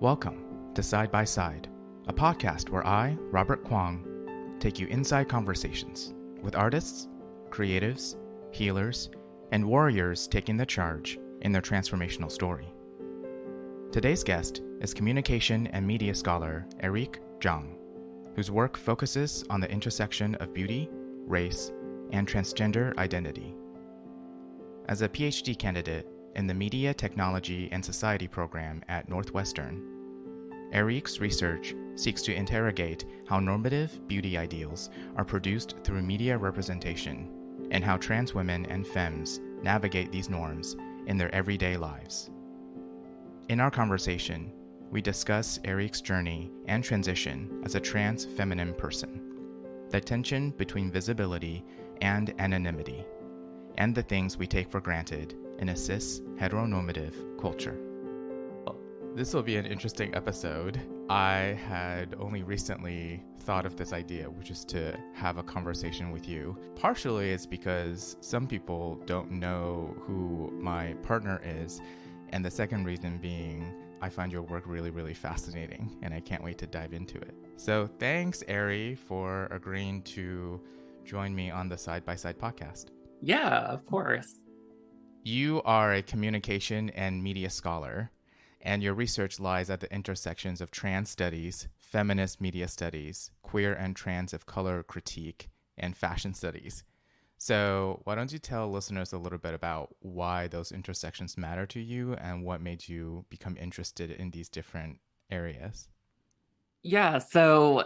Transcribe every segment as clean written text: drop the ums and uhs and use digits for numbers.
Welcome to Side by Side, a podcast where I, Robert Kwong, take you inside conversations with artists, creatives, healers, and warriors taking the charge in their transformational story. Today's guest is communication and media scholar Erique Zhang, whose work focuses on the intersection of beauty, race, and transgender identity. As a PhD candidate in the Media, Technology, and Society program at Northwestern, Erique's research seeks to interrogate how normative beauty ideals are produced through media representation and how trans women and femmes navigate these norms in their everyday lives. In our conversation, we discuss Erique's journey and transition as a trans feminine person, the tension between visibility and anonymity, and the things we take for granted in a cis heteronormative culture. This will be an interesting episode. I had only recently thought of this idea, which is to have a conversation with you. Partially it's because some people don't know who my partner is, and the second reason being I find your work really, really fascinating, and I can't wait to dive into it. So thanks, Ari, for agreeing to join me on the Side by Side podcast. Yeah, of course. You are a communication and media scholar, and your research lies at the intersections of trans studies, feminist media studies, queer and trans of color critique, and fashion studies. So why don't you tell listeners a little bit about why those intersections matter to you and what made you become interested in these different areas? Yeah, so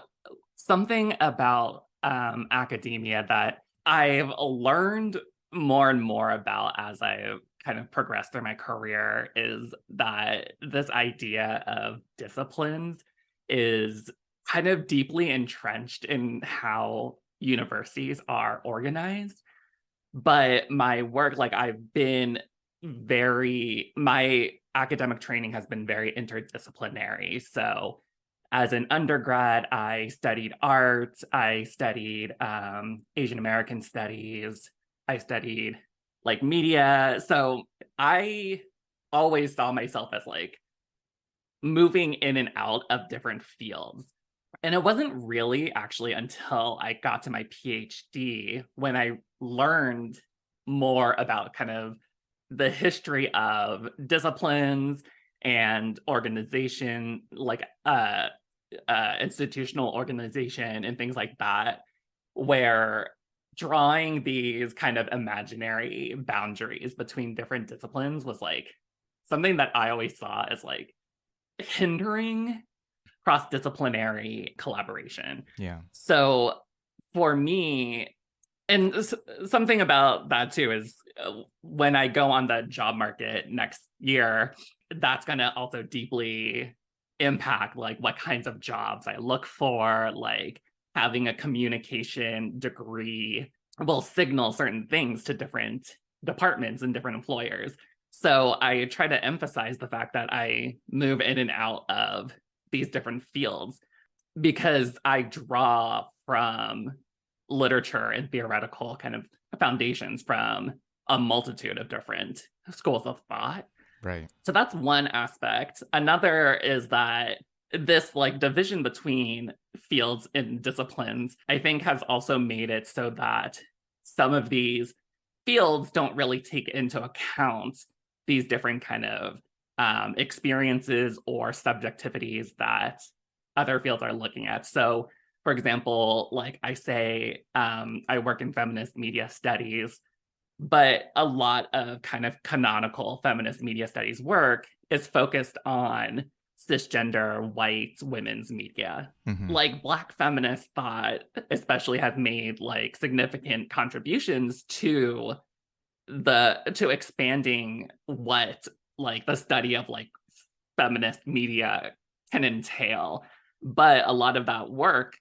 something about academia that I've learned more and more about as I kind of progressed through my career is that this idea of disciplines is kind of deeply entrenched in how universities are organized. But my work, my academic training has been very interdisciplinary. So as an undergrad, I studied art, I studied Asian American studies, I studied media. So I always saw myself as moving in and out of different fields. And it wasn't really actually until I got to my PhD when I learned more about kind of the history of disciplines and organization, institutional organization and things like that, where drawing these kind of imaginary boundaries between different disciplines was something that I always saw as hindering cross-disciplinary collaboration. Yeah. So for me, and something about that too is when I go on the job market next year, that's going to also deeply impact what kinds of jobs I look for. Having a communication degree will signal certain things to different departments and different employers. So I try to emphasize the fact that I move in and out of these different fields because I draw from literature and theoretical kind of foundations from a multitude of different schools of thought. Right. So that's one aspect. Another is that this division between fields and disciplines, I think, has also made it so that some of these fields don't really take into account these different kind of experiences or subjectivities that other fields are looking at. So, for example, I say, I work in feminist media studies, but a lot of kind of canonical feminist media studies work is focused on cisgender white women's media. Mm-hmm. Black feminist thought especially have made significant contributions to expanding what the study of feminist media can entail. But a lot of that work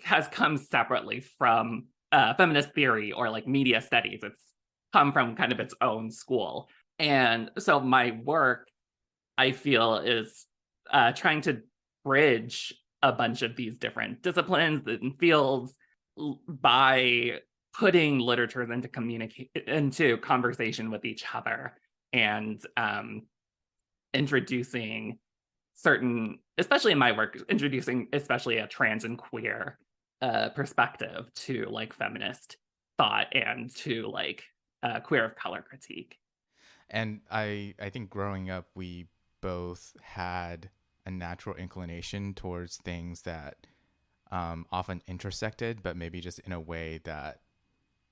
has come separately from feminist theory or media studies. It's come from kind of its own school. And so my work, I feel, is trying to bridge a bunch of these different disciplines and fields by putting literatures into conversation with each other and introducing certain, especially in my work, introducing especially a trans and queer perspective to like feminist thought and to like queer of color critique. And I think growing up, we both had a natural inclination towards things that often intersected, but maybe just in a way that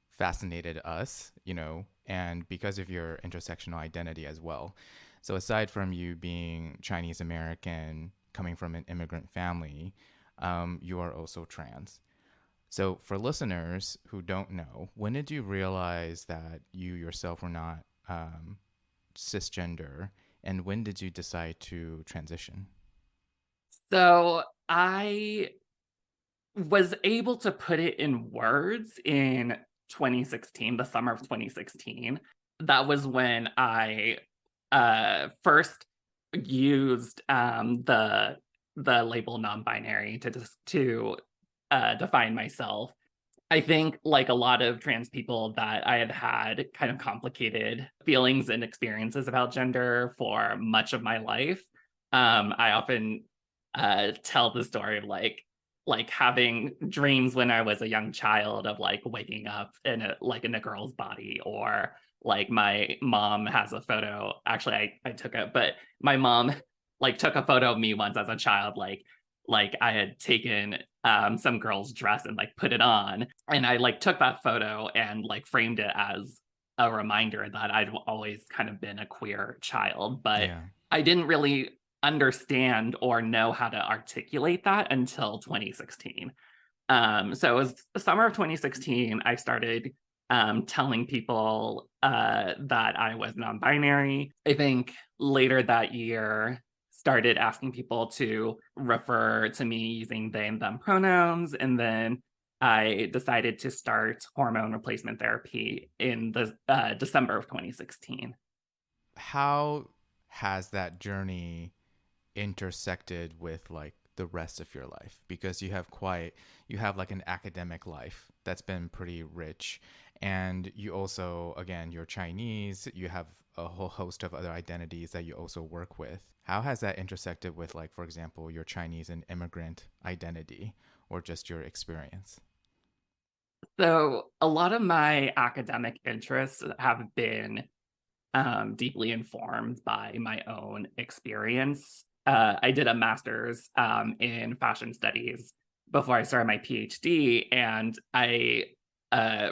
fascinated us, you know, and because of your intersectional identity as well. So aside from you being Chinese American, coming from an immigrant family, you are also trans. So for listeners who don't know, when did you realize that you yourself were not cisgender, and when did you decide to transition? So I was able to put it in words in 2016, the summer of 2016. That was when I first used the label non-binary to define myself. I think, like a lot of trans people, that I had kind of complicated feelings and experiences about gender for much of my life. I often tell the story of like having dreams when I was a young child of like waking up in a girl's body, or like my mom has a photo. Actually, I took it, but my mom like took a photo of me once as a child, like I had taken some girl's dress and like put it on, and I like took that photo and like framed it as a reminder that I'd always kind of been a queer child, but Yeah. I didn't really understand or know how to articulate that until 2016. So it was the summer of 2016, I started telling people that I was non-binary. I think later that year, started asking people to refer to me using they and them pronouns. And then I decided to start hormone replacement therapy in the December of 2016. How has that journey intersected with like the rest of your life? Because you have like an academic life that's been pretty rich, and you also, again, you're Chinese, you have a whole host of other identities that you also work with. How has that intersected with, like, for example, your Chinese and immigrant identity, or just your experience? So a lot of my academic interests have been deeply informed by my own experience. I did a master's in fashion studies before I started my PhD, and I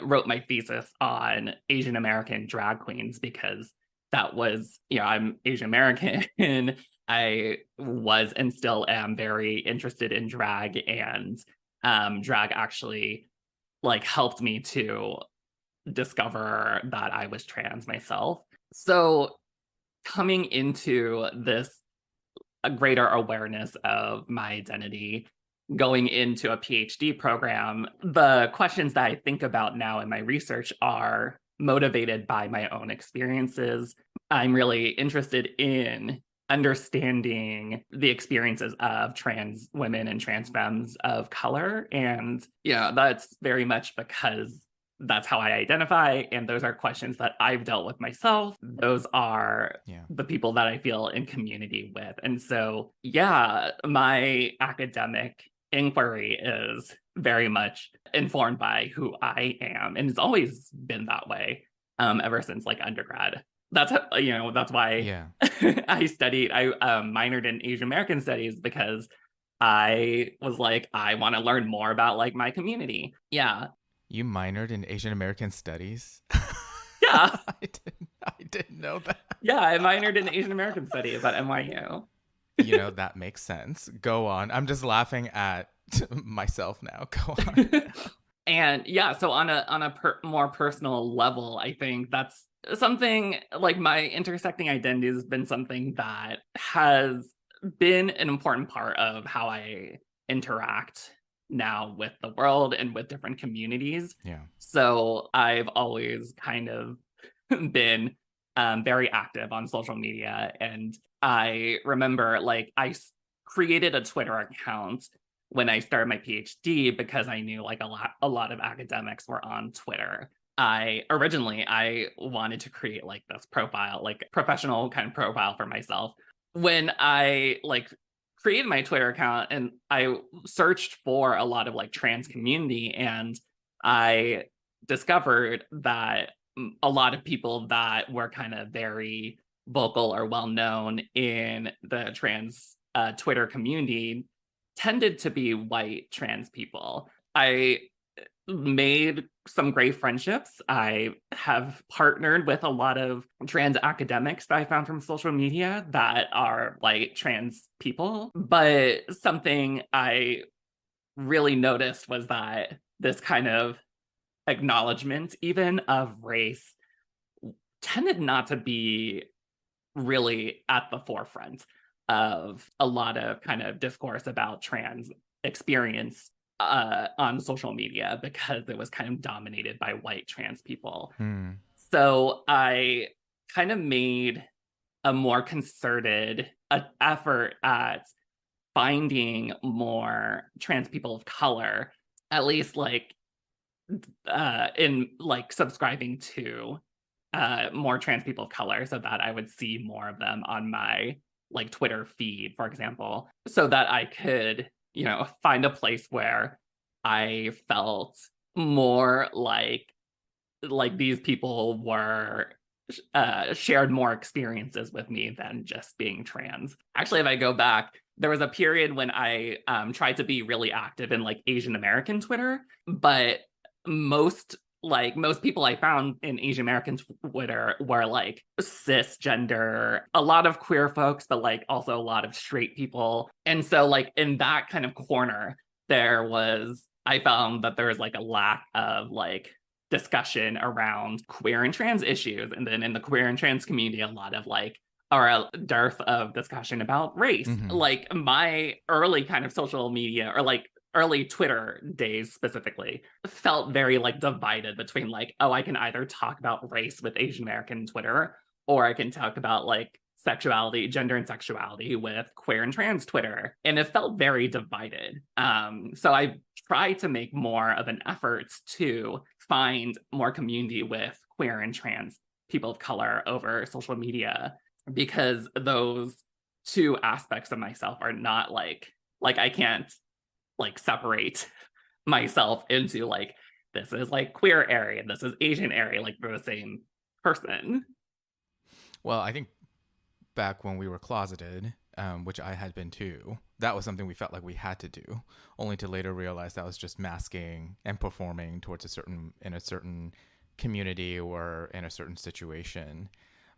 wrote my thesis on Asian American drag queens because that was, you know, I'm Asian American and I was and still am very interested in drag, and drag actually like helped me to discover that I was trans myself. So coming into this a greater awareness of my identity, going into a PhD program, the questions that I think about now in my research are motivated by my own experiences. I'm really interested in understanding the experiences of trans women and trans femmes of color. And, you know, that's very much because that's how I identify. And those are questions that I've dealt with myself. Those are Yeah. the people that I feel in community with. And so, yeah, my academic inquiry is very much informed by who I am. And it's always been that way ever since like undergrad. That's how, you know, that's why Yeah. I minored in Asian American studies, because I was like, I want to learn more about like my community. Yeah. You minored in Asian American studies? Yeah. I didn't know that. Yeah. I minored in Asian American studies at NYU. You know, that makes sense. Go on. I'm just laughing at myself now. Go on. And yeah, so on a more personal level, I think that's something like my intersecting identity has been something that has been an important part of how I interact now with the world and with different communities. Yeah. So I've always kind of been very active on social media. And I remember like created a Twitter account when I started my PhD because I knew like a lot of academics were on Twitter. I wanted to create like this profile, like professional kind of profile for myself. when I like created my Twitter account and I searched for a lot of like trans community, and I discovered that a lot of people that were kind of very vocal or well known in the trans Twitter community tended to be white trans people. I made some great friendships. I have partnered with a lot of trans academics that I found from social media that are white trans people. But something I really noticed was that this kind of acknowledgement, even of race, tended not to be really at the forefront of a lot of kind of discourse about trans experience on social media, because it was kind of dominated by white trans people. So I kind of made a more concerted effort at finding more trans people of color, at least like in like subscribing to more trans people of color, so that I would see more of them on my like Twitter feed, for example, so that I could, you know, find a place where I felt more like these people were shared more experiences with me than just being trans. Actually, if I go back, there was a period when I tried to be really active in like Asian American Twitter, but most people I found in Asian American Twitter were like cisgender, a lot of queer folks, but like also a lot of straight people. And so like in that kind of corner, I found that there was like a lack of like discussion around queer and trans issues. And then in the queer and trans community, a lot of like, or a dearth of discussion about race. Like my early kind of social media, or like early Twitter days specifically, felt very like divided between like, oh, I can either talk about race with Asian American Twitter, or I can talk about like sexuality, gender and sexuality with queer and trans Twitter. And it felt very divided. So I tried to make more of an effort to find more community with queer and trans people of color over social media, because those two aspects of myself are not like I can't like separate myself into like, this is like queer area, this is Asian area, like they're the same person. Well, I think back when we were closeted, which I had been too, that was something we felt like we had to do, only to later realize that was just masking and performing towards in a certain community or in a certain situation.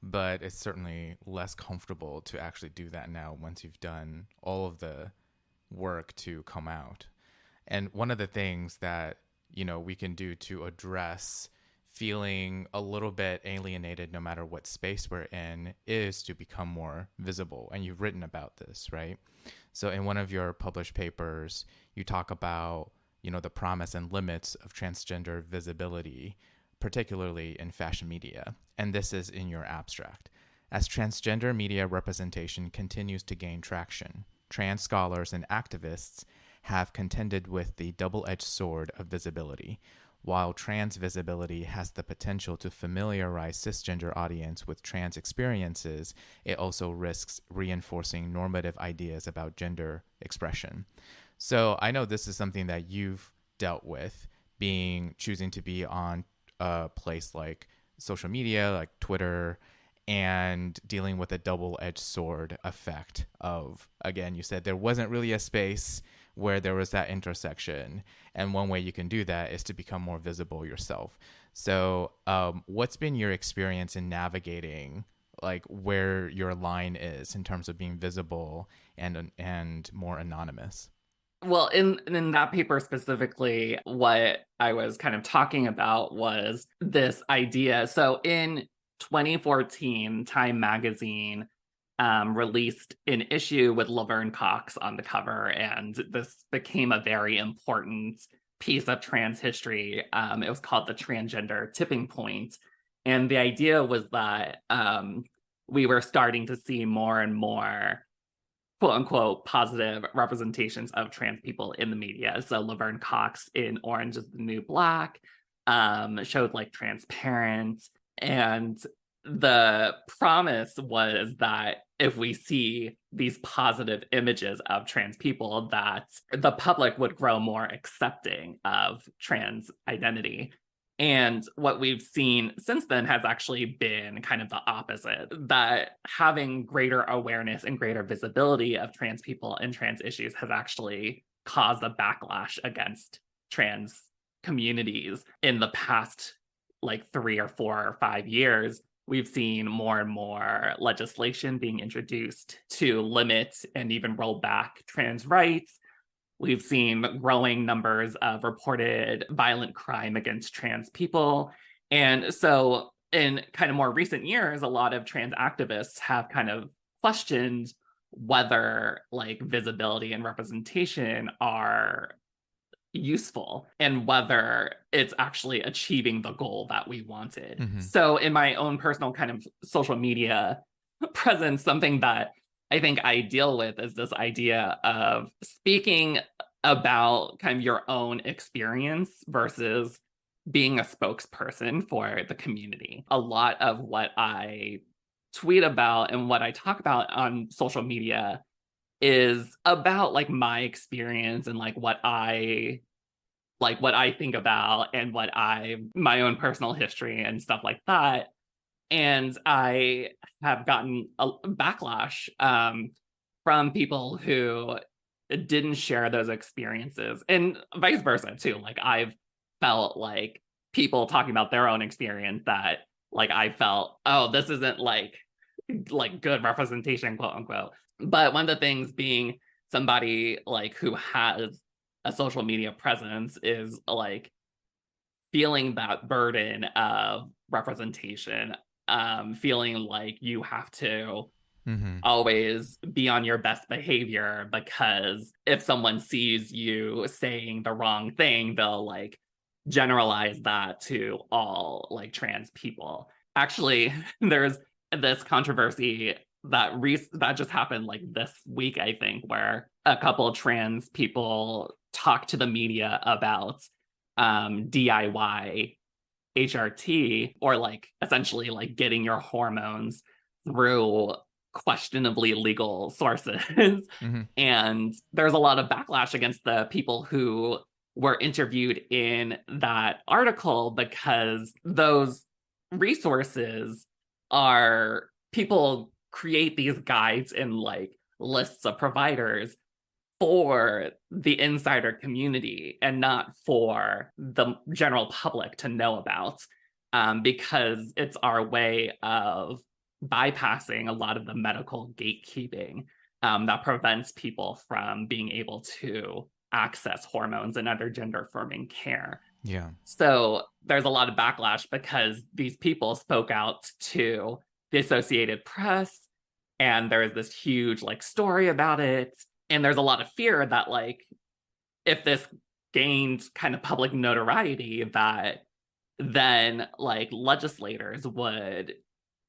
But it's certainly less comfortable to actually do that now once you've done all of the work to come out. And one of the things that, you know, we can do to address feeling a little bit alienated no matter what space we're in is to become more visible. And you've written about this, right? So in one of your published papers, you talk about, you know, the promise and limits of transgender visibility, particularly in fashion media. And this is in your abstract. As transgender media representation continues to gain traction, trans scholars and activists have contended with the double-edged sword of visibility. While trans visibility has the potential to familiarize cisgender audience with trans experiences, it also risks reinforcing normative ideas about gender expression. So I know this is something that you've dealt with, choosing to be on a place like social media, like Twitter, and dealing with a double-edged sword effect of, again, you said there wasn't really a space where there was that intersection. And one way you can do that is to become more visible yourself. So what's been your experience in navigating like where your line is in terms of being visible and more anonymous? Well, in that paper specifically, what I was kind of talking about was this idea. So in 2014, Time magazine released an issue with Laverne Cox on the cover, and this became a very important piece of trans history. It was called the Transgender Tipping Point, and the idea was that we were starting to see more and more quote unquote positive representations of trans people in the media. So Laverne Cox in Orange is the New Black showed like Transparent, and the promise was that if we see these positive images of trans people, that the public would grow more accepting of trans identity. And what we've seen since then has actually been kind of the opposite, that having greater awareness and greater visibility of trans people and trans issues has actually caused a backlash against trans communities. In the past, like 3 or 4 or 5 years, we've seen more and more legislation being introduced to limit and even roll back trans rights. We've seen growing numbers of reported violent crime against trans people. And so in kind of more recent years, a lot of trans activists have kind of questioned whether like visibility and representation are useful and whether it's actually achieving the goal that we wanted. Mm-hmm. So in my own personal kind of social media presence, something that I think I deal with is this idea of speaking about kind of your own experience versus being a spokesperson for the community. A lot of what I tweet about and what I talk about on social media is about like my experience and like what I think about and my own personal history and stuff like that. And I have gotten a backlash from people who didn't share those experiences, and vice versa too. Like I've felt like people talking about their own experience that like I felt, oh, this isn't like good representation, quote unquote. But one of the things being somebody like who has a social media presence is like feeling that burden of representation, feeling like you have to always be on your best behavior, because if someone sees you saying the wrong thing, they'll like generalize that to all like trans people. Actually, there's this controversy that just happened like this week, I think, where a couple of trans people talked to the media about DIY HRT, or like essentially like getting your hormones through questionably legal sources. And there's a lot of backlash against the people who were interviewed in that article, because those resources are, people create these guides and like lists of providers for the insider community and not for the general public to know about, because it's our way of bypassing a lot of the medical gatekeeping that prevents people from being able to access hormones and other gender affirming care. Yeah. So there's a lot of backlash because these people spoke out to the Associated Press, and there's this huge like story about it. And there's a lot of fear that like if this gained kind of public notoriety, that then like legislators would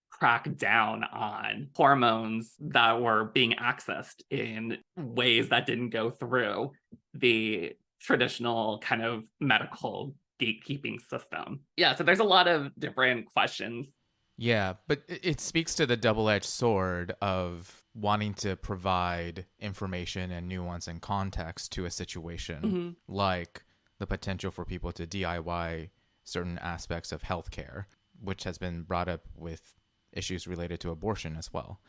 crack down on hormones that were being accessed in ways that didn't go through the traditional kind of medical gatekeeping system. Yeah, so there's a lot of different questions. Yeah, but it speaks to the double-edged sword of wanting to provide information and nuance and context to a situation, like the potential for people to DIY certain aspects of healthcare, which has been brought up with issues related to abortion as well.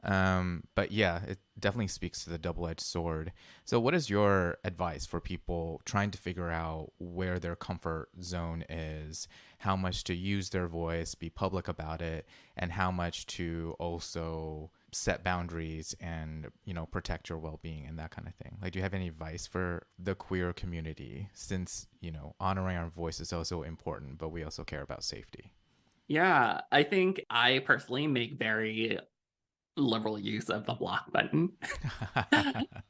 But yeah, it definitely speaks to the double-edged sword. So what is your advice for people trying to figure out where their comfort zone is, how much to use their voice, be public about it, and how much to also set boundaries and, you know, protect your well-being and that kind of thing? Like, do you have any advice for the queer community, since, you know, honoring our voice is also important, but we also care about safety? Yeah, I think I personally make very liberal use of the block button.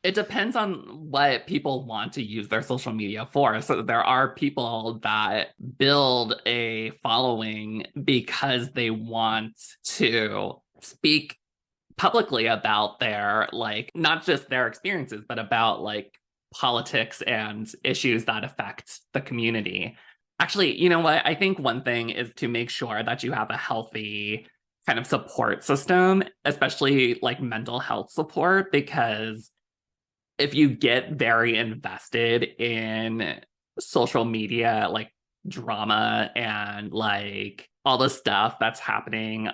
It depends on what people want to use their social media for. So there are people that build a following because they want to speak publicly about their, like, not just their experiences, but about like politics and issues that affect the community. Actually, you know what? I think one thing is to make sure that you have a healthy kind of support system, especially like mental health support, because if you get very invested in social media, like drama and like all the stuff that's happening,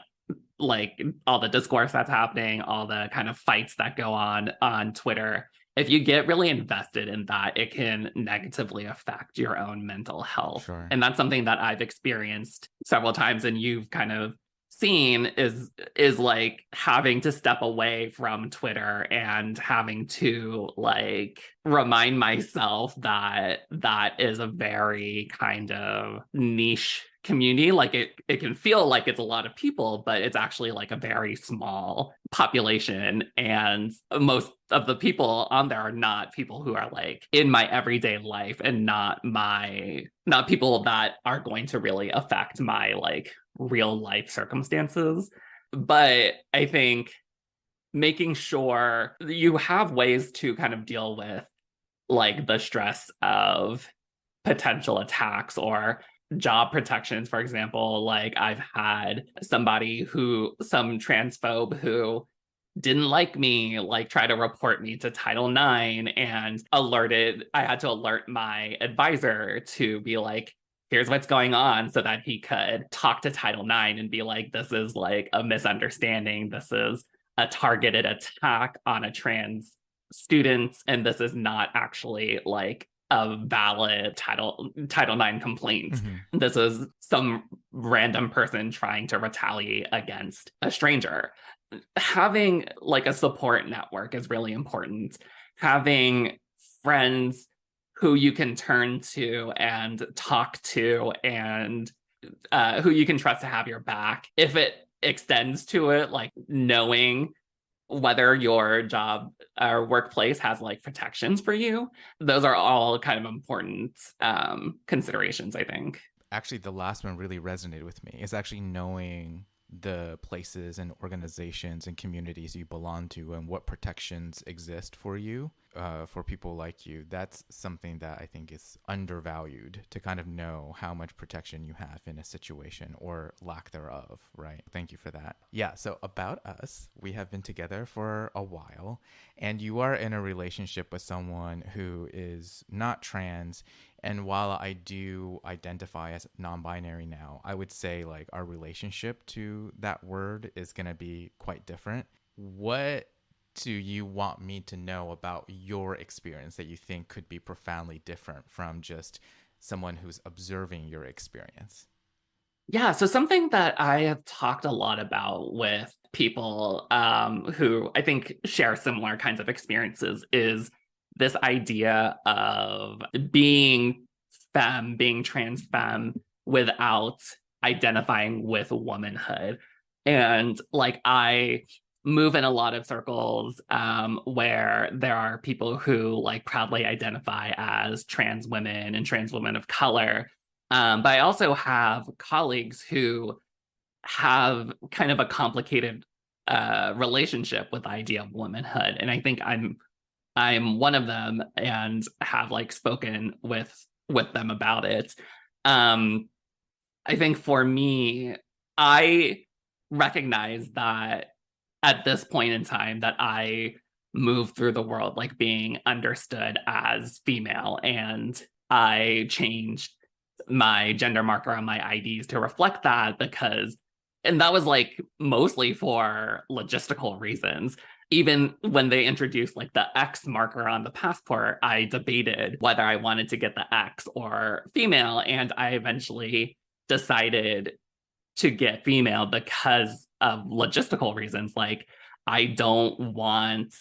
like all the discourse that's happening, all the kind of fights that go on Twitter, if you get really invested in that, it can negatively affect your own mental health. Sure. And that's something that I've experienced several times, and you've kind of seen is like having to step away from Twitter and having to like remind myself that that is a very kind of niche community. Like it can feel like it's a lot of people, but it's actually like a very small population, and most of the people on there are not people who are like in my everyday life, and not people that are going to really affect my like real life circumstances. But I think making sure you have ways to kind of deal with like the stress of potential attacks or job protections. For example, like I've had some transphobe who didn't like me, like try to report me to Title IX, and I had to alert my advisor to be like, here's what's going on, so that he could talk to Title IX and be like, this is like a misunderstanding. This is a targeted attack on a trans student, and this is not actually like a valid Title IX complaint. Mm-hmm. This is some random person trying to retaliate against a stranger. Having like a support network is really important. Having friends who you can turn to and talk to, and who you can trust to have your back. If it extends to it, like knowing whether your job or workplace has like protections for you, those are all kind of important considerations, I think. Actually, the last one really resonated with me, is actually knowing the places and organizations and communities you belong to and what protections exist for you, for people like you. That's something that I think is undervalued, to kind of know how much protection you have in a situation or lack thereof, right? Thank you for that. Yeah, so about us, we have been together for a while, and you are in a relationship with someone who is not trans. And while I do identify as non-binary now, I would say like our relationship to that word is going to be quite different. What do you want me to know about your experience that you think could be profoundly different from just someone who's observing your experience? Yeah, so something that I have talked a lot about with people who I think share similar kinds of experiences is this idea of being femme, being trans femme, without identifying with womanhood. And like I move in a lot of circles where there are people who like proudly identify as trans women and trans women of color. But I also have colleagues who have kind of a complicated relationship with the idea of womanhood. And I think I'm one of them, and have like spoken with them about it. I think for me, I recognize that at this point in time that I move through the world like being understood as female, and I changed my gender marker on my IDs to reflect that, and that was like mostly for logistical reasons. Even when they introduced like the X marker on the passport, I debated whether I wanted to get the X or female, and I eventually decided to get female because of logistical reasons. Like I don't want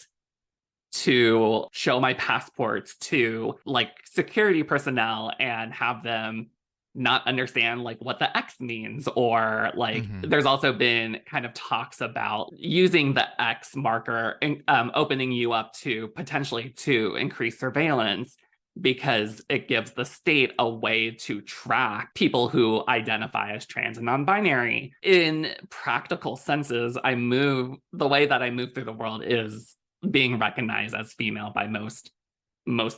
to show my passports to like security personnel and have them not understand like what the X means, or like there's also been kind of talks about using the X marker and opening you up to potentially to increase surveillance, because it gives the state a way to track people who identify as trans and non-binary. In practical senses, the way that I move through the world is being recognized as female by most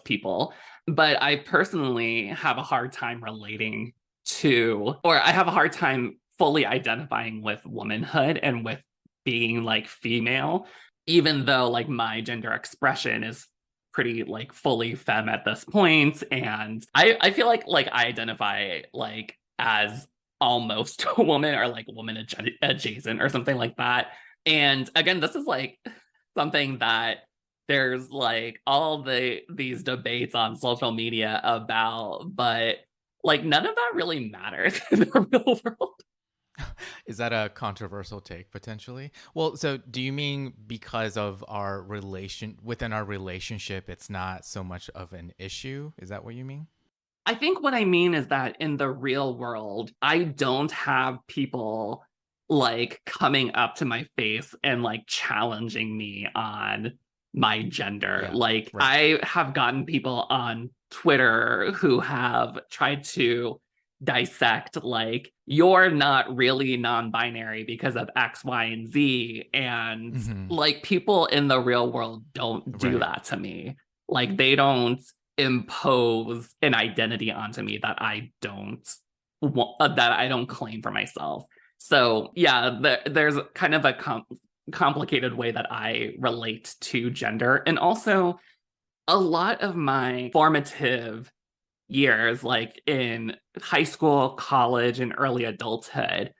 people. But I personally have a hard time relating to, or I have a hard time fully identifying with womanhood and with being like female, even though like my gender expression is pretty like fully femme at this point. And I feel like I identify like as almost a woman or like woman adjacent or something like that. And again, this is like something that there's like all these debates on social media about, but like none of that really matters in the real world. Is that a controversial take potentially? Well, so do you mean because of our within our relationship, it's not so much of an issue? Is that what you mean? I think what I mean is that in the real world, I don't have people like coming up to my face and like challenging me on my gender. Yeah, Like right. I have gotten people on Twitter who have tried to dissect like you're not really non-binary because of X, Y, and Z. And Hmm. like people in the real world don't do Right. that to me. Like they don't impose an identity onto me that I don't that I don't claim for myself. So yeah, there's kind of a complicated way that I relate to gender, and also a lot of my formative years, like in high school, college, and early adulthood,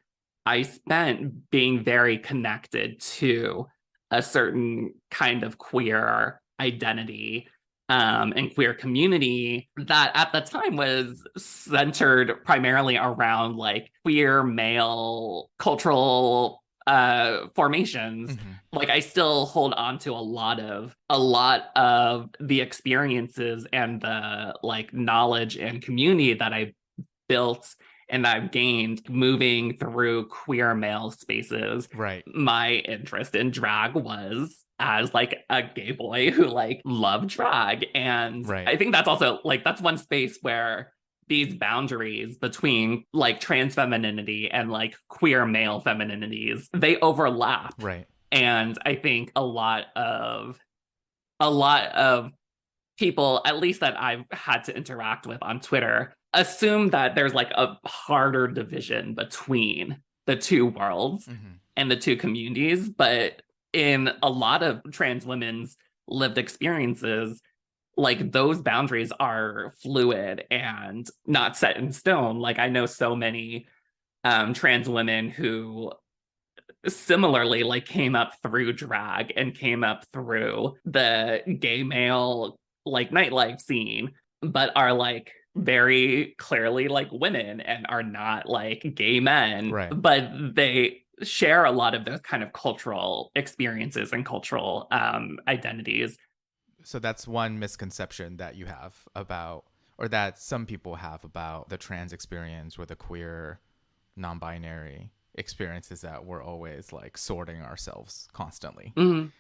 I spent being very connected to a certain kind of queer identity and queer community that at the time was centered primarily around like queer male cultural formations. Hmm. Like I still hold on to a lot of the experiences and the like knowledge and community that I built and I've gained moving through queer male spaces. Right. My interest in drag was as like a gay boy who like loved drag. And Right. I think that's also like that's one space where these boundaries between like trans femininity and like queer male femininities, they overlap. Right. And I think a lot of people, at least that I've had to interact with on Twitter, assume that there's like a harder division between the two worlds Hmm. and the two communities. But in a lot of trans women's lived experiences, like those boundaries are fluid and not set in stone. Like I know so many trans women who similarly like came up through drag and came up through the gay male like nightlife scene, but are like very clearly like women and are not like gay men, Right. but they share a lot of those kind of cultural experiences and cultural identities. So that's one misconception that you have about, or that some people have about the trans experience or the queer non-binary experience, is that we're always like sorting ourselves constantly, Mhm.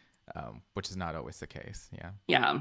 which is not always the case. Yeah. Yeah.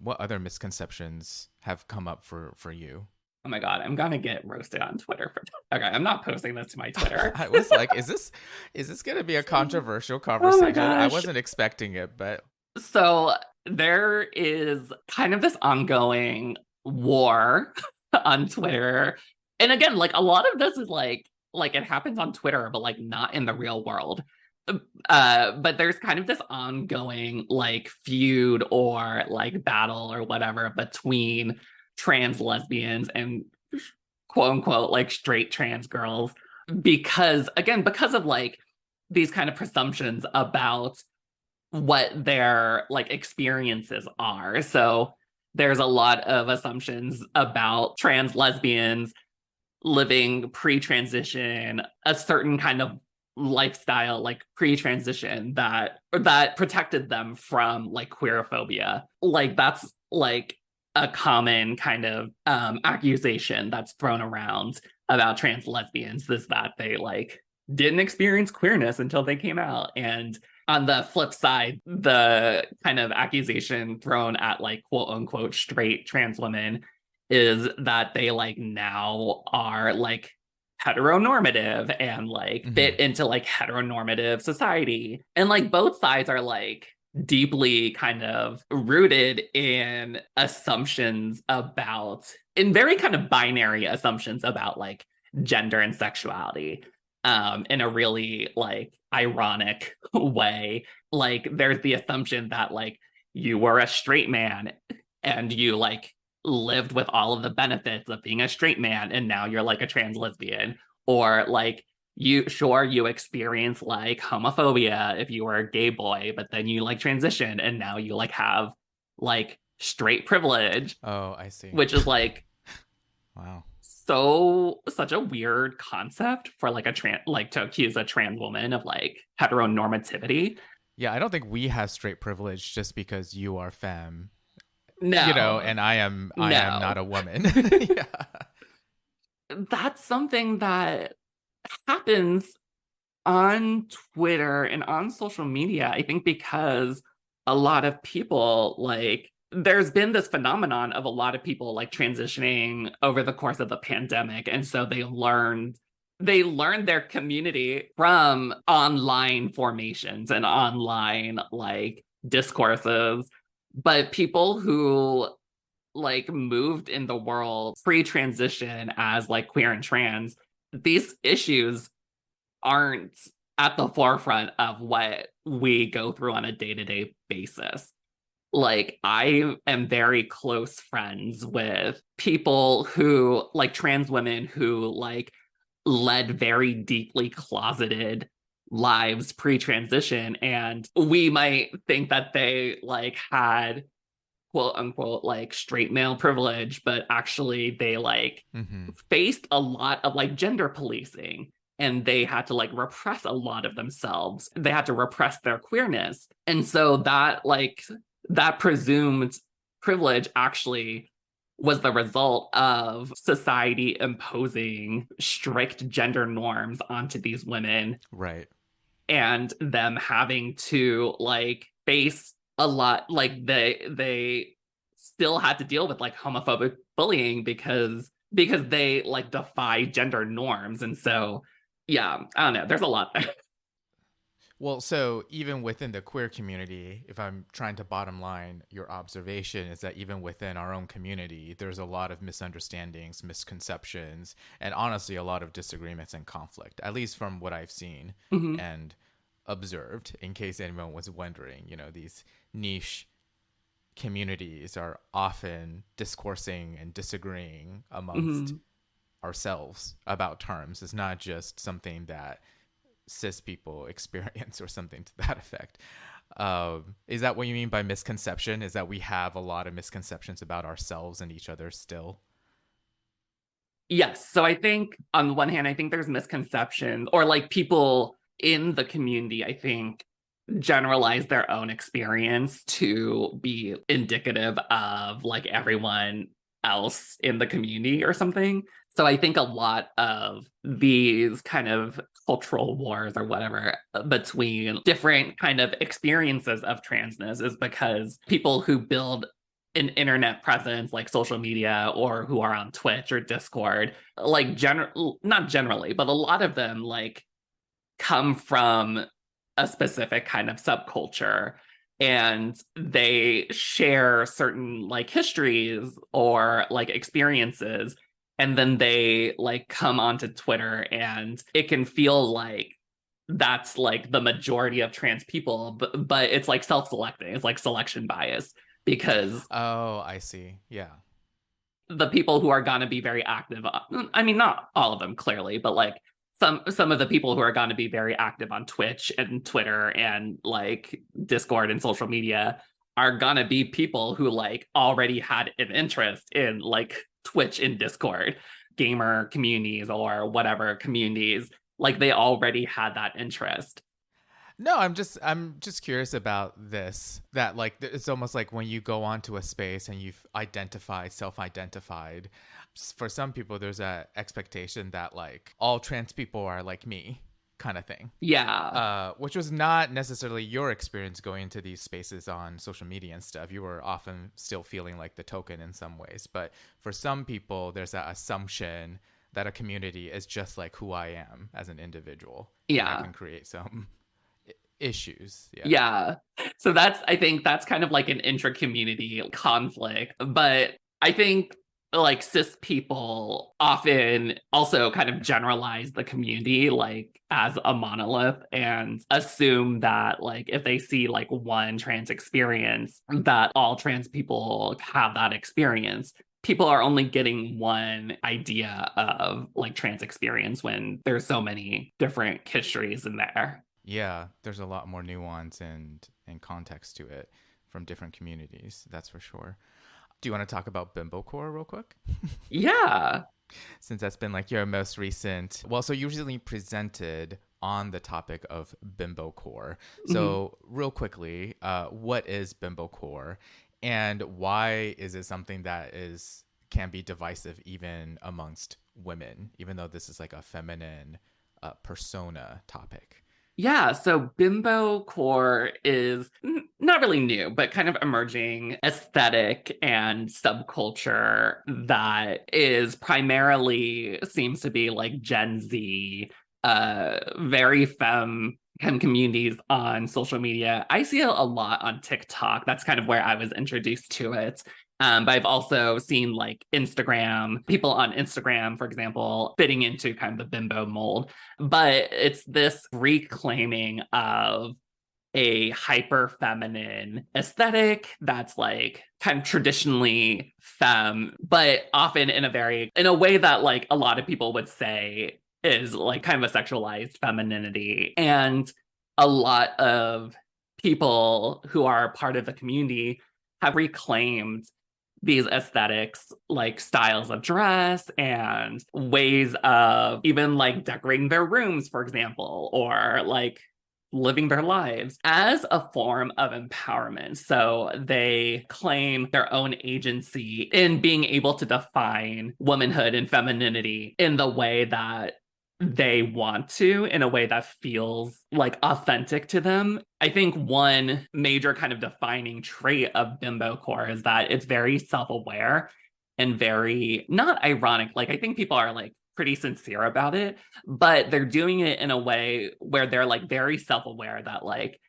What other misconceptions have come up for you? Oh my God, I'm gonna get roasted on Twitter for that. Okay, I'm not posting this to my Twitter. I was like, is this going to be a controversial Oh my conversation? I gosh. wasn't expecting it, but So there is kind of this ongoing war on Twitter. And again, like a lot of this is like it happens on Twitter, but like not in the real world. But there's kind of this ongoing like feud or like battle or whatever between trans lesbians and quote unquote like straight trans girls because of like these kind of presumptions about what their like experiences are. So there's a lot of assumptions about trans lesbians living pre-transition, a certain kind of lifestyle like pre-transition that protected them from like queerophobia. Like that's like a common kind of accusation that's thrown around about trans lesbians is that they like didn't experience queerness until they came out. And on the flip side, the kind of accusation thrown at like quote unquote straight trans women is that they like now are like heteronormative and like mhm, fit into like heteronormative society. And like both sides are like deeply kind of rooted in assumptions about in very kind of binary assumptions about like gender and sexuality in a really like ironic way. Like there's the assumption that like you were a straight man and you like lived with all of the benefits of being a straight man and now you're like a trans lesbian, or like you experience like homophobia if you were a gay boy, but then you like transition and now you like have like straight privilege, Oh, I see. which is like Wow. such a weird concept for like a trans, like to accuse a trans woman of like heteronormativity. Yeah, I don't think we have straight privilege just because you are femme, No, and I am not no. a woman. Yeah. That's something that happens on Twitter and on social media, I think, because a lot of people like there's been this phenomenon of a lot of people like transitioning over the course of the pandemic. And so they learned their community from online formations and online like discourses. But people who like moved in the world pre-transition as like queer and trans, these issues aren't at the forefront of what we go through on a day-to-day basis. Like I am very close friends with people who like trans women who like led very deeply closeted lives pre-transition, and we might think that they like had quote unquote like straight male privilege, but actually they like Mm-hmm. faced a lot of like gender policing, and they had to like repress a lot of themselves. They had to repress their queerness. And so that like that presumed privilege actually was the result of society imposing strict gender norms onto these women Right. and them having to like face a lot, like they still had to deal with like homophobic bullying because they like defy gender norms. And so yeah, I don't know, there's a lot there. Well, so even within the queer community, if I'm trying to bottom line, your observation is that even within our own community, there's a lot of misunderstandings, misconceptions, and honestly, a lot of disagreements and conflict, at least from what I've seen Mhm. and observed, in case anyone was wondering. These niche communities are often discoursing and disagreeing amongst Mhm. ourselves about terms. It's not just something that cis people experience or something to that effect. Is that what you mean by misconception? Is that we have a lot of misconceptions about ourselves and each other still? Yes. So I think on the one hand, I think there's misconceptions, or like people in the community, I think, generalize their own experience to be indicative of like everyone else in the community or something. So I think a lot of these kind of cultural wars or whatever between different kind of experiences of transness is because people who build an internet presence like social media or who are on Twitch or Discord, like not generally, but a lot of them like come from a specific kind of subculture, and they share certain like histories or like experiences, and then they like come onto Twitter and it can feel like that's like the majority of trans people, but it's like self-selecting, it's like selection bias, because Oh, I see. Yeah. the people who are going to be very active, I mean not all of them clearly, but like some of the people who are going to be very active on Twitch and Twitter and like Discord and social media are going to be people who like already had an interest in like Twitch and Discord gamer communities or whatever communities, like they already had that interest. No, I'm just curious about this. That like it's almost like when you go onto a space and you've self-identified. For some people, there's a expectation that like all trans people are like me, kind of thing. Yeah. Which was not necessarily your experience going into these spaces on social media and stuff. You were often still feeling like the token in some ways. But for some people, there's that assumption that a community is just like who I am as an individual. And that Yeah. can create some issues. Yeah. Yeah. So I think that's kind of like an intra-community conflict. But I think like cis people often also kind of generalize the community like as a monolith and assume that like if they see like one trans experience, that all trans people have that experience. People are only getting one idea of like trans experience when there's so many different histories in there. Yeah, there's a lot more nuance and context to it from different communities, that's for sure. Do you want to talk about Bimbo Core real quick? Yeah. Since that's been like your most recent, well, so usually presented on the topic of Bimbo Core. Mhm. So, real quickly, what is Bimbo Core, and why is it something that is can be divisive even amongst women, even though this is like a feminine persona topic? Yeah, so Bimbo Core is not really new, but kind of emerging aesthetic and subculture that is primarily seems to be like Gen Z, very femme communities on social media. I see it a lot on TikTok. That's kind of where I was introduced to it. But I've also seen like Instagram, people on Instagram, for example, fitting into kind of the bimbo mold. But it's this reclaiming of a hyper feminine aesthetic that's like kind of traditionally femme, but often in a way that like a lot of people would say is like kind of a sexualized femininity. And a lot of people who are part of the community have reclaimed these aesthetics, like styles of dress and ways of even like decorating their rooms, for example, or like living their lives as a form of empowerment. So they claim their own agency in being able to define womanhood and femininity in the way that they want to, in a way that feels like authentic to them. I think one major kind of defining trait of Bimbo Core is that it's very self-aware and very not ironic. Like I think people are like pretty sincere about it, but they're doing it in a way where they're like very self-aware that like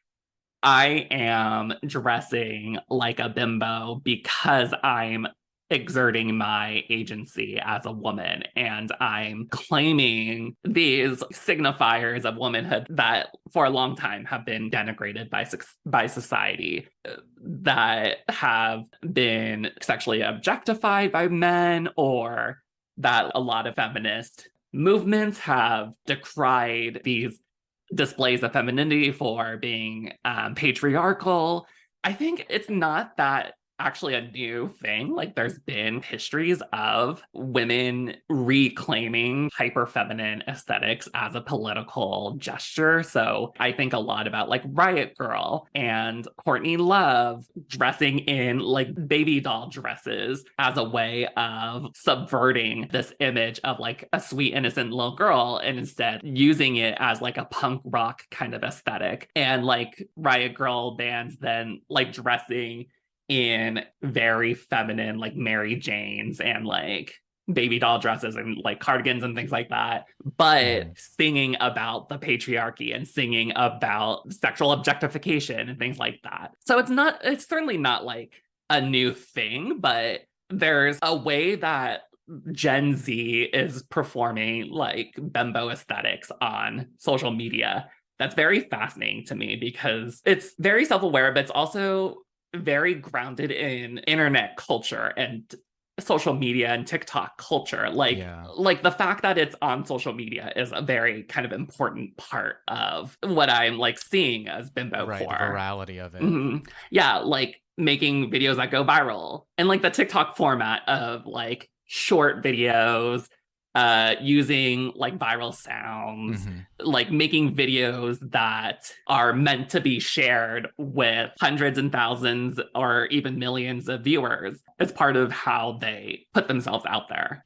I am dressing like a bimbo because I'm exerting my agency as a woman and I'm claiming these signifiers of womanhood that for a long time have been denigrated by society, that have been sexually objectified by men, or that a lot of feminist movements have decried these displays of femininity for being patriarchal. I think it's not that actually a new thing. Like there's been histories of women reclaiming hyper feminine aesthetics as a political gesture. So I think a lot about like Riot Girl and Courtney Love dressing in like baby doll dresses as a way of subverting this image of like a sweet innocent little girl and instead using it as like a punk rock kind of aesthetic. And like Riot Girl bands then like dressing in very feminine like Mary Janes and like baby doll dresses and like cardigans and things like that, but Mhm. singing about the patriarchy and singing about sexual objectification and things like that. So it's certainly not like a new thing, but there's a way that Gen Z is performing like bimbo aesthetics on social media that's very fascinating to me because it's very self-aware, but it's also very grounded in internet culture and social media and TikTok culture. Yeah. Like the fact that it's on social media is a very kind of important part of what I'm like seeing as bimbo Right, the core. virality of it. Yeah, like making videos that go viral and like the TikTok format of like short videos, using like viral sounds, Hmm. like making videos that are meant to be shared with hundreds and thousands or even millions of viewers as part of how they put themselves out there.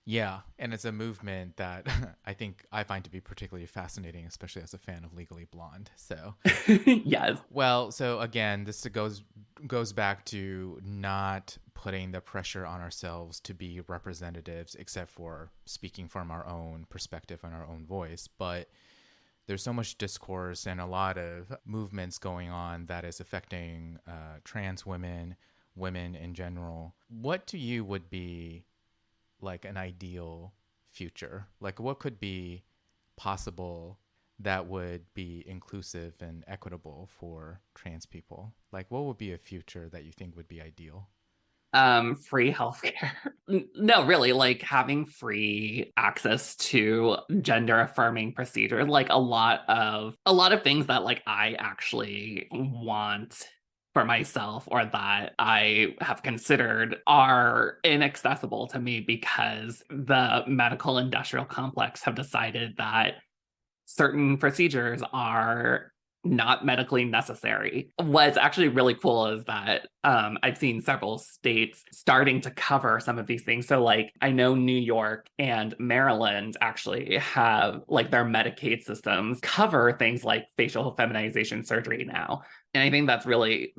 Yeah, and it's a movement that I think I find to be particularly fascinating, especially as a fan of Legally Blonde. So, Yes. well, so again, this goes back to not putting the pressure on ourselves to be representatives, except for speaking from our own perspective and our own voice. But there's so much discourse and a lot of movements going on that is affecting trans women, women in general. What to you would be like an ideal future? Like what could be possible that would be inclusive and equitable for trans people? Like what would be a future that you think would be ideal? Free healthcare. No, really, like having free access to gender affirming procedures, like a lot of things that like I actually want for myself or that I have considered are inaccessible to me because the medical industrial complex have decided that certain procedures are not medically necessary. What's actually really cool is that I've seen several states starting to cover some of these things. So, like, I know New York and Maryland actually have like their Medicaid systems cover things like facial feminization surgery now. And I think that's really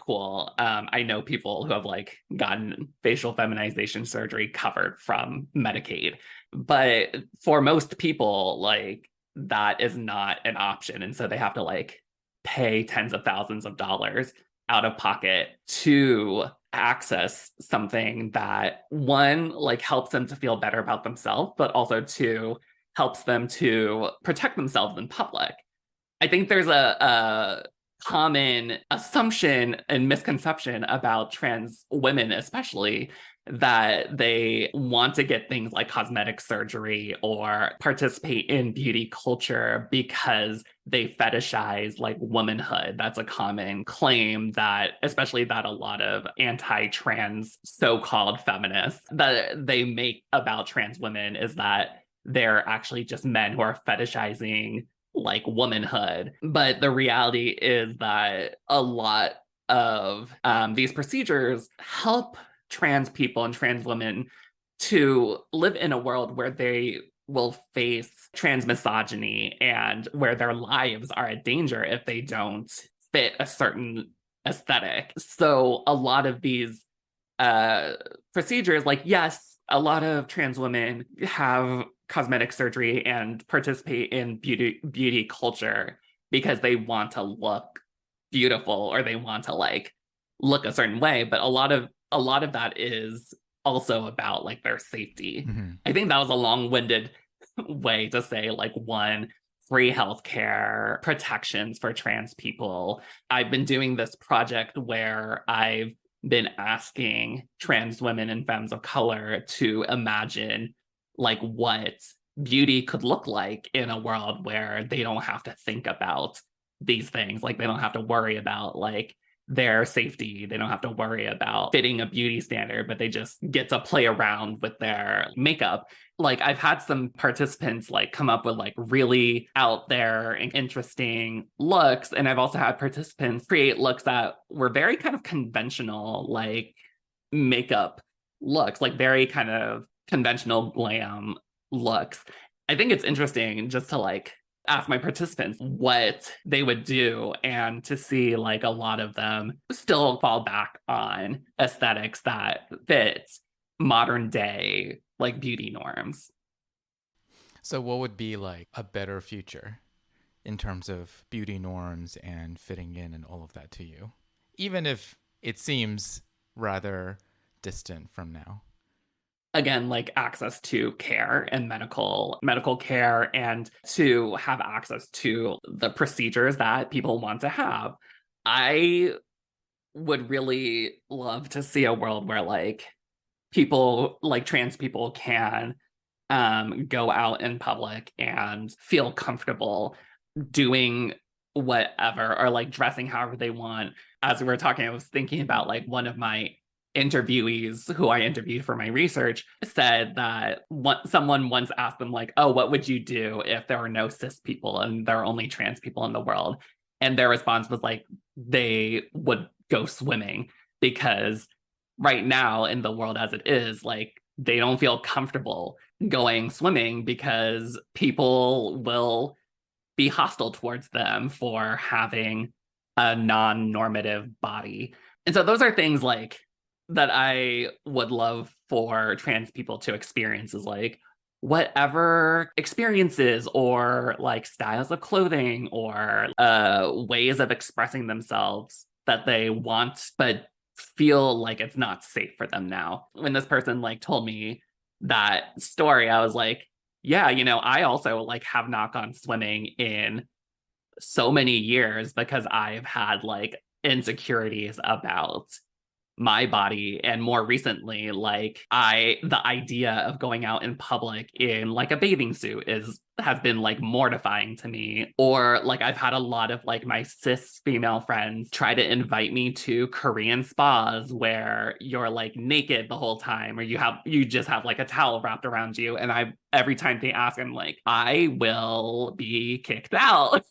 cool. I know people who have like gotten facial feminization surgery covered from Medicaid, but for most people, like that is not an option. And so they have to like pay tens of thousands of dollars out of pocket to access something that one, like helps them to feel better about themselves, but also two, helps them to protect themselves in public. I think there's a common assumption and misconception about trans women, especially, that they want to get things like cosmetic surgery or participate in beauty culture because they fetishize like womanhood. That's a common claim that, especially that a lot of anti-trans so-called feminists that they make about trans women is that they're actually just men who are fetishizing like womanhood. But the reality is that a lot of these procedures help trans people and trans women to live in a world where they will face trans misogyny and where their lives are in danger if they don't fit a certain aesthetic. So a lot of these procedures, like, yes, a lot of trans women have cosmetic surgery and participate in beauty culture because they want to look beautiful or they want to like look a certain way, but a lot of that is also about like their safety. Mm-hmm. I think that was a long-winded way to say like one, free healthcare protections for trans people. I've been doing this project where I've been asking trans women and femmes of color to imagine like what beauty could look like in a world where they don't have to think about these things. Like they don't have to worry about like their safety. They don't have to worry about fitting a beauty standard, but they just get to play around with their makeup. Like I've had some participants like come up with like really out there and interesting looks. And I've also had participants create looks that were very kind of conventional, like makeup looks, like very kind of conventional glam looks. I think it's interesting just to like ask my participants what they would do and to see like a lot of them still fall back on aesthetics that fit modern day like beauty norms. So what would be like a better future in terms of beauty norms and fitting in and all of that to you, even if it seems rather distant from now? Again, like access to care and medical care, and to have access to the procedures that people want to have. I would really love to see a world where like people like trans people can go out in public and feel comfortable doing whatever or like dressing however they want. As we were talking, I was thinking about like one of my interviewees who I interviewed for my research said that someone once asked them like, oh, what would you do if there were no cis people and there are only trans people in the world? And their response was like, they would go swimming because right now in the world as it is, like they don't feel comfortable going swimming because people will be hostile towards them for having a non-normative body. And so those are things like that I would love for trans people to experience, is like whatever experiences or like styles of clothing or ways of expressing themselves that they want but feel like it's not safe for them now. When this person like told me that story, I was like, yeah, I also like have not gone swimming in so many years because I've had like insecurities about my body. And more recently, like the idea of going out in public in like a bathing suit has been like mortifying to me. Or like I've had a lot of like my cis female friends try to invite me to Korean spas where you're like naked the whole time, or you just have like a towel wrapped around you. And every time they ask, I'm like, I will be kicked out.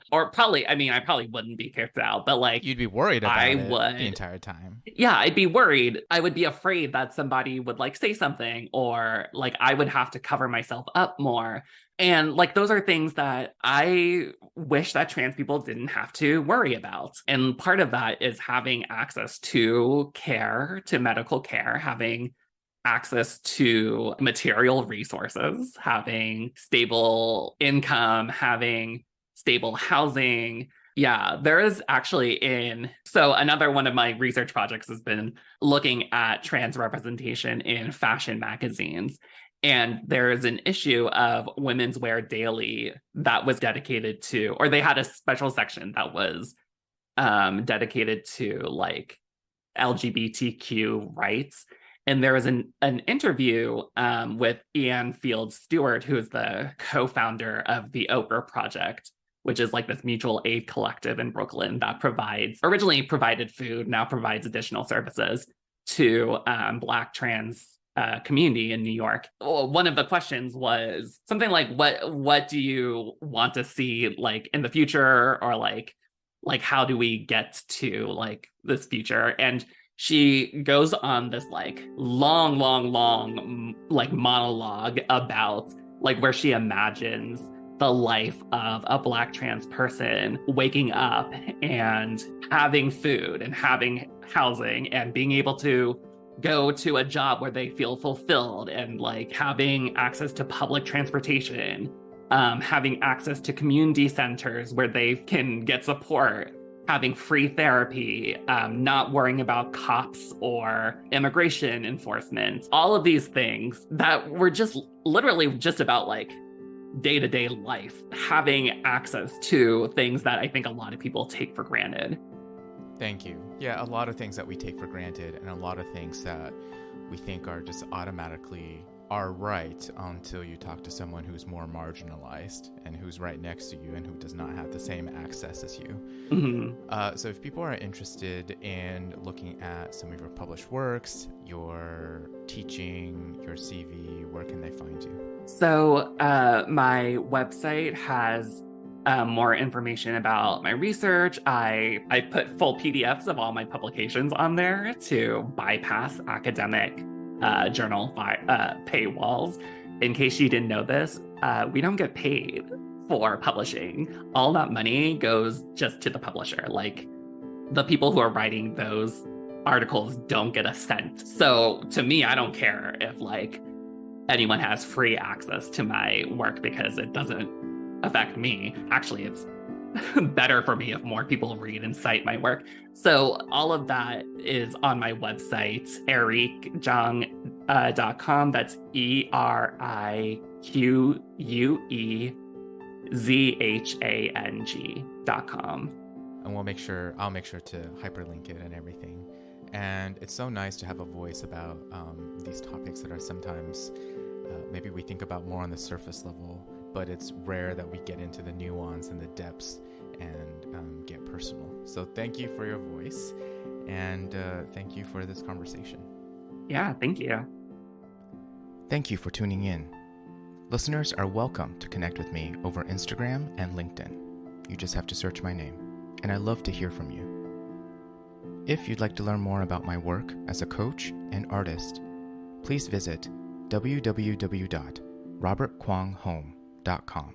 Or probably, I mean, I probably wouldn't be kicked out, but like You'd be worried about I it would, the entire time. yeah, I'd be worried. I would be afraid that somebody would like say something, or like I would have to cover myself up more. And like those are things that I wish that trans people didn't have to worry about. And part of that is having access to care, to medical care, having access to material resources, having stable income, having stable housing. Yeah, there is actually so another one of my research projects has been looking at trans representation in fashion magazines. And there is an issue of Women's Wear Daily that was dedicated to, or they had a special section that was dedicated to like LGBTQ rights. And there was an interview with Ian Field Stewart, who is the co-founder of the Ochre Project, which is like this mutual aid collective in Brooklyn that originally provided food, now provides additional services to Black trans community in New York. One of the questions was something like, what do you want to see like in the future, or like how do we get to like this future? And she goes on this like long like monologue about like where she imagines the life of a Black trans person waking up and having food and having housing and being able to go to a job where they feel fulfilled, and like having access to public transportation, having access to community centers where they can get support, having free therapy, not worrying about cops or immigration enforcement, all of these things that were just literally just about like day-to-day life, having access to things that I think a lot of people take for granted. Thank you. Yeah, a lot of things that we take for granted, and a lot of things that we think are just automatically our right, until you talk to someone who's more marginalized and who's right next to you and who does not have the same access as you. Mm-hmm. So if people are interested in looking at some of your published works, your teaching, your CV, where can they find you? So my website has more information about my research. I put full PDFs of all my publications on there to bypass academic journal paywalls. In case you didn't know this, we don't get paid for publishing. All that money goes just to the publisher. Like the people who are writing those articles don't get a cent. So to me, I don't care if like anyone has free access to my work because it doesn't affect me. Actually, it's better for me if more people read and cite my work. So all of that is on my website, eriquezhang.com. That's ERIQUEZHANG.com. And I'll make sure to hyperlink it and everything. And it's so nice to have a voice about these topics that are sometimes maybe we think about more on the surface level, but it's rare that we get into the nuance and the depths and get personal. So thank you for your voice, and thank you for this conversation. Yeah, thank you. Thank you for tuning in. Listeners are welcome to connect with me over Instagram and LinkedIn. You just have to search my name, and I love to hear from you. If you'd like to learn more about my work as a coach and artist, please visit www.robertkwonghome.com.